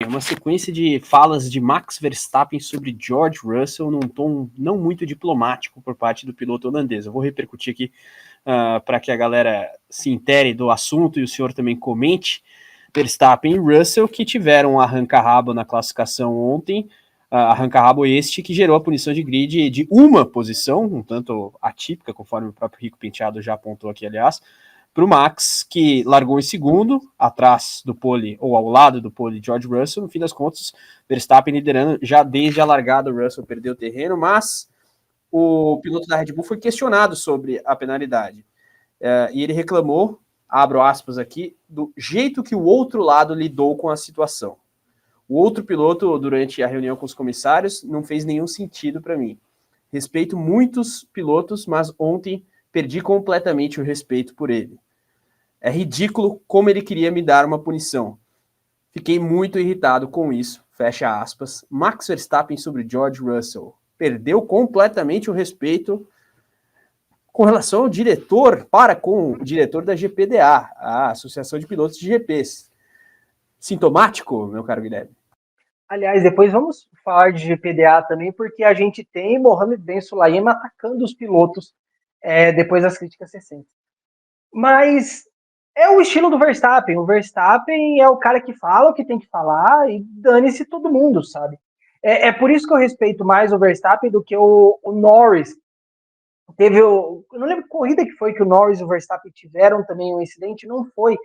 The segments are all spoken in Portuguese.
uma sequência de falas de Max Verstappen sobre George Russell num tom não muito diplomático por parte do piloto holandês. Eu vou repercutir aqui para que a galera se intere do assunto e o senhor também comente. Verstappen e Russell que tiveram um arranca-rabo na classificação ontem, arranca-rabo este que gerou a punição de grid de uma posição, um tanto atípica, conforme o próprio Rico Penteado já apontou aqui, aliás, para o Max, que largou em segundo, atrás do pole, ou ao lado do pole de George Russell. No fim das contas, Verstappen liderando já desde a largada, o Russell perdeu o terreno, mas o piloto da Red Bull foi questionado sobre a penalidade. E ele reclamou, abro aspas aqui, do jeito que o outro lado lidou com a situação. O outro piloto, durante a reunião com os comissários, não fez nenhum sentido para mim. Respeito muitos pilotos, mas ontem perdi completamente o respeito por ele. É ridículo como ele queria me dar uma punição. Fiquei muito irritado com isso. Fecha aspas. Max Verstappen sobre George Russell. Perdeu completamente o respeito com relação ao diretor, com o diretor da GPDA, a Associação de Pilotos de GPs. Sintomático, meu caro Guilherme? Aliás, depois vamos falar de GPDA também, porque a gente tem Mohamed Ben Sulayem atacando os pilotos depois das críticas recentes. Mas é o estilo do Verstappen. O Verstappen é o cara que fala o que tem que falar e dane-se todo mundo, sabe? É por isso que eu respeito mais o Verstappen do que o Norris. Eu não lembro que corrida que foi que o Norris e o Verstappen tiveram também um incidente, não foi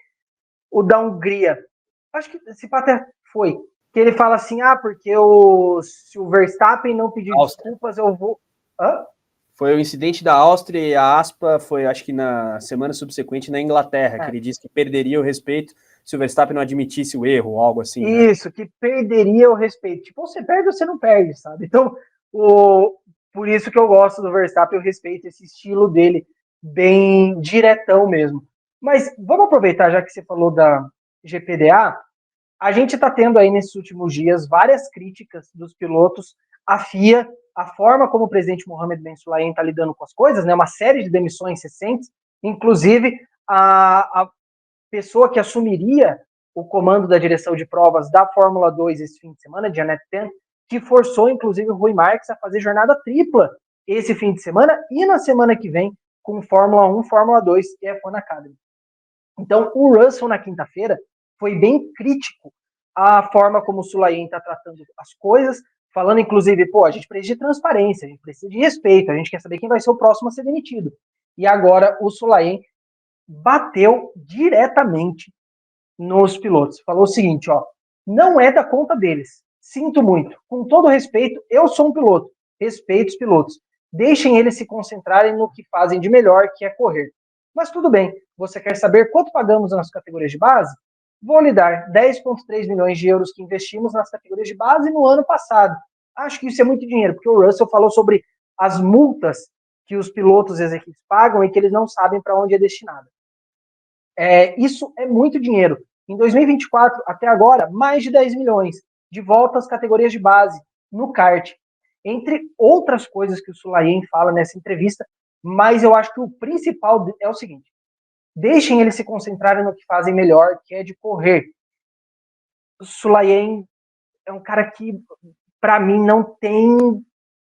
o da Hungria. Acho que esse até foi. Que ele fala assim, porque se o Verstappen não pedir desculpas, eu vou... Hã? Foi o incidente da Áustria e a aspa foi, acho que na semana subsequente, na Inglaterra, que ele disse que perderia o respeito se o Verstappen não admitisse o erro, ou algo assim. Isso, né? Que perderia o respeito. Tipo, você perde ou você não perde, sabe? Então, por isso que eu gosto do Verstappen, eu respeito esse estilo dele, bem diretão mesmo. Mas vamos aproveitar, já que você falou da GPDA, a gente está tendo aí nesses últimos dias várias críticas dos pilotos à FIA, a forma como o presidente Mohamed Ben Sulayem está lidando com as coisas, né? Uma série de demissões recentes, inclusive a pessoa que assumiria o comando da direção de provas da Fórmula 2 esse fim de semana, Janet Ten, que forçou inclusive o Rui Marques a fazer jornada tripla esse fim de semana e na semana que vem com Fórmula 1, Fórmula 2 e F1 Academy. Então o Russell na quinta-feira foi bem crítico à forma como o Sulayem está tratando as coisas, falando inclusive, a gente precisa de transparência, a gente precisa de respeito, a gente quer saber quem vai ser o próximo a ser demitido. E agora o Sulayem bateu diretamente nos pilotos. Falou o seguinte, não é da conta deles. Sinto muito. Com todo respeito, eu sou um piloto. Respeito os pilotos. Deixem eles se concentrarem no que fazem de melhor, que é correr. Mas tudo bem. Você quer saber quanto pagamos nas categorias de base? Vou lhe dar 10,3 milhões de euros que investimos nas categorias de base no ano passado. Acho que isso é muito dinheiro, porque o Russell falou sobre as multas que os pilotos e as equipes pagam e que eles não sabem para onde é destinado. Isso é muito dinheiro. Em 2024, até agora, mais de 10 milhões de volta às categorias de base no kart. Entre outras coisas que o Sulayem fala nessa entrevista, mas eu acho que o principal é o seguinte: deixem eles se concentrarem no que fazem melhor, que é de correr. O Sulayem é um cara que, para mim, não tem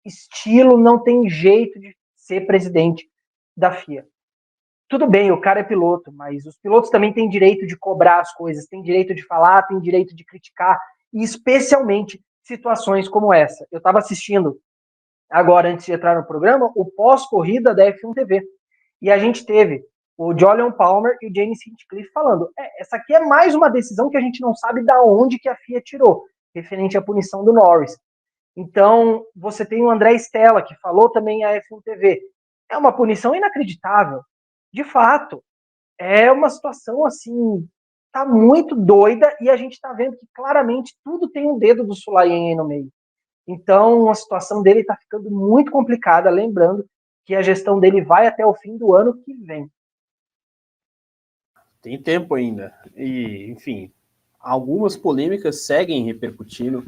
estilo, não tem jeito de ser presidente da FIA. Tudo bem, o cara é piloto, mas os pilotos também têm direito de cobrar as coisas, têm direito de falar, têm direito de criticar, e especialmente situações como essa. Eu estava assistindo, agora, antes de entrar no programa, o pós-corrida da F1 TV, e a gente teve o Jolyon Palmer e o James Hinchcliffe falando, essa aqui é mais uma decisão que a gente não sabe da onde que a FIA tirou, referente à punição do Norris. Então, você tem o André Stella, que falou também à F1 TV, é uma punição inacreditável. De fato, é uma situação assim, tá muito doida e a gente tá vendo que claramente tudo tem um dedo do Sulayem aí no meio. Então a situação dele tá ficando muito complicada, lembrando que a gestão dele vai até o fim do ano que vem. Tem tempo ainda. E, enfim, algumas polêmicas seguem repercutindo,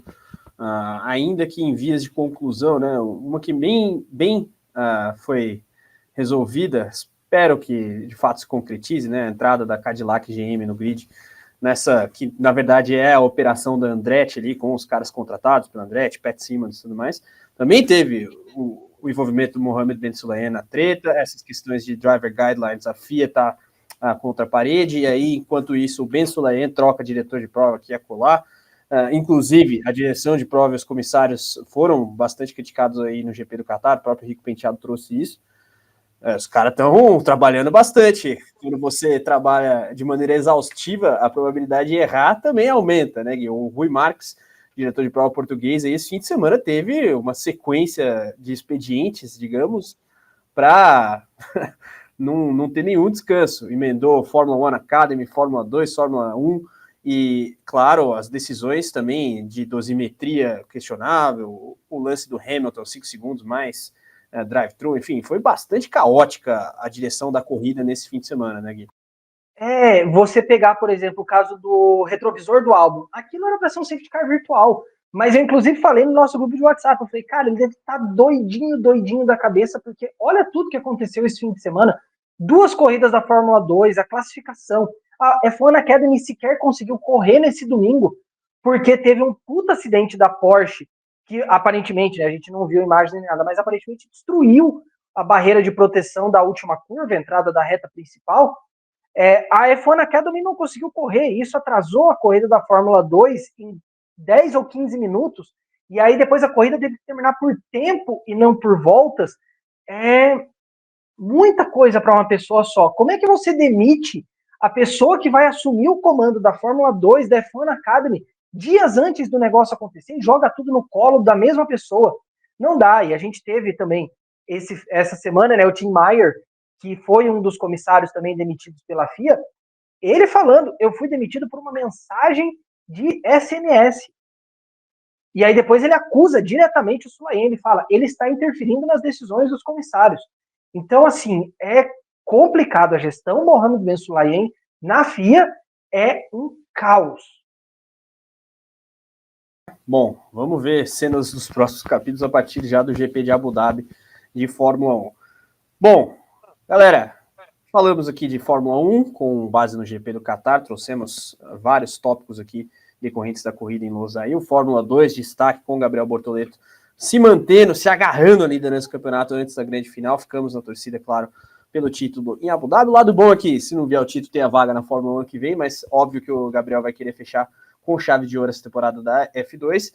ainda que em vias de conclusão, né? Uma que bem foi resolvida, espero que de fato se concretize, né? A entrada da Cadillac GM no grid nessa, que na verdade é a operação da Andretti ali, com os caras contratados pela Andretti, Pat Simmons e tudo mais, também teve o envolvimento do Mohamed Ben Sulayem na treta, essas questões de driver guidelines, a FIA está contra a parede, e aí, enquanto isso, o Ben Sulayem troca diretor de prova aqui a colar. Inclusive, a direção de prova e os comissários foram bastante criticados aí no GP do Qatar, o próprio Rico Penteado trouxe isso. Os caras estão trabalhando bastante. Quando você trabalha de maneira exaustiva, a probabilidade de errar também aumenta, né, Gui? O Rui Marques, diretor de prova português, aí, esse fim de semana teve uma sequência de expedientes, digamos, para não ter nenhum descanso. Emendou Fórmula 1 Academy, Fórmula 2, Fórmula 1, e, claro, as decisões também de dosimetria questionável, o lance do Hamilton, 5 segundos mais drive-thru, enfim, foi bastante caótica a direção da corrida nesse fim de semana, né, Gui? Você pegar, por exemplo, o caso do retrovisor do álbum. Aquilo era para ser um safety car virtual. Mas eu, inclusive, falei no nosso grupo de WhatsApp. Eu falei, cara, ele deve estar doidinho da cabeça, porque olha tudo que aconteceu esse fim de semana. 2 corridas da Fórmula 2, a classificação. A F1 Academy sequer conseguiu correr nesse domingo, porque teve um puta acidente da Porsche, que aparentemente, né, a gente não viu imagens nem nada, mas aparentemente destruiu a barreira de proteção da última curva, a entrada da reta principal. A F1 Academy não conseguiu correr, e isso atrasou a corrida da Fórmula 2 em 10 ou 15 minutos, e aí depois a corrida teve que terminar por tempo e não por voltas. É muita coisa para uma pessoa só. Como é que você demite a pessoa que vai assumir o comando da Fórmula 2 da F1 Academy dias antes do negócio acontecer e joga tudo no colo da mesma pessoa? Não dá. E a gente teve também essa semana, né, o Tim Meyer, que foi um dos comissários também demitidos pela FIA, ele falando, eu fui demitido por uma mensagem de SMS. E aí depois ele acusa diretamente o Sulayem, ele fala, ele está interferindo nas decisões dos comissários. Então, assim, é complicado a gestão. Mohamed Ben Sulayem na FIA é um caos. Bom, vamos ver cenas dos próximos capítulos a partir já do GP de Abu Dhabi de Fórmula 1. Bom, galera, falamos aqui de Fórmula 1 com base no GP do Qatar, trouxemos vários tópicos aqui decorrentes da corrida em Losail. Fórmula 2, destaque com Gabriel Bortoleto se mantendo, se agarrando a liderança do campeonato antes da grande final. Ficamos na torcida, claro, pelo título em Abu Dhabi. O lado bom aqui, se não vier o título, tem a vaga na Fórmula 1 que vem, mas óbvio que o Gabriel vai querer fechar com chave de ouro essa temporada da F2.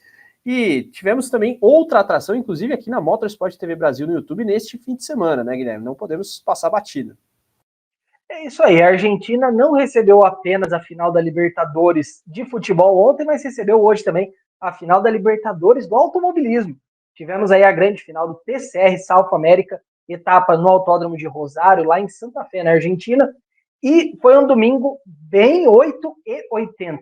E tivemos também outra atração, inclusive aqui na Motorsport TV Brasil no YouTube, neste fim de semana, né, Guilherme? Não podemos passar batida. É isso aí, a Argentina não recebeu apenas a final da Libertadores de futebol ontem, mas recebeu hoje também a final da Libertadores do automobilismo. Tivemos aí a grande final do TCR South America, etapa no Autódromo de Rosário, lá em Santa Fé, na Argentina, e foi um domingo bem 8h80.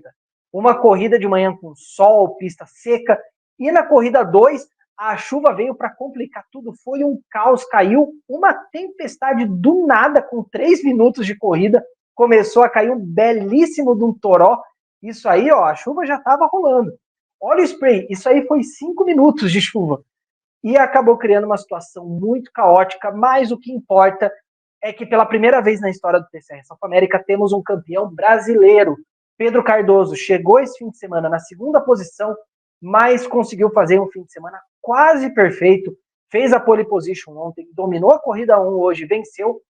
Uma corrida de manhã com sol, pista seca, e na corrida 2, a chuva veio para complicar tudo, foi um caos, caiu uma tempestade do nada, com 3 minutos de corrida, começou a cair um belíssimo de um toró, isso aí, ó, a chuva já estava rolando. Olha o spray, isso aí foi 5 minutos de chuva, e acabou criando uma situação muito caótica, mas o que importa é que pela primeira vez na história do TCR South America temos um campeão brasileiro. Pedro Cardoso chegou esse fim de semana na 2ª posição, mas conseguiu fazer um fim de semana quase perfeito, fez a pole position ontem, dominou a corrida 1 hoje, venceu,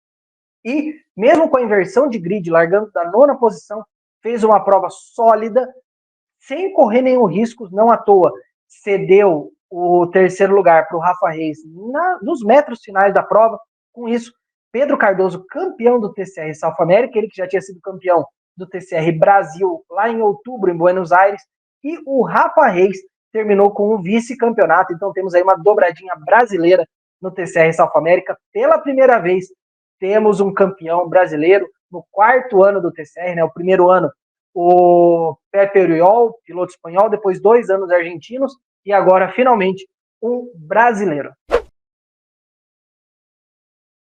e mesmo com a inversão de grid, largando da 9ª posição, fez uma prova sólida, sem correr nenhum risco, não à toa, cedeu o 3º lugar para o Rafa Reis nos metros finais da prova. Com isso, Pedro Cardoso, campeão do TCR South America, ele que já tinha sido campeão do TCR Brasil lá em outubro, em Buenos Aires, e o Rafa Reis terminou com um vice-campeonato. Então temos aí uma dobradinha brasileira no TCR South America. Pela primeira vez temos um campeão brasileiro no 4º ano do TCR, né? O primeiro ano o Pepe Oriol, piloto espanhol, depois 2 anos argentinos, e agora finalmente um brasileiro.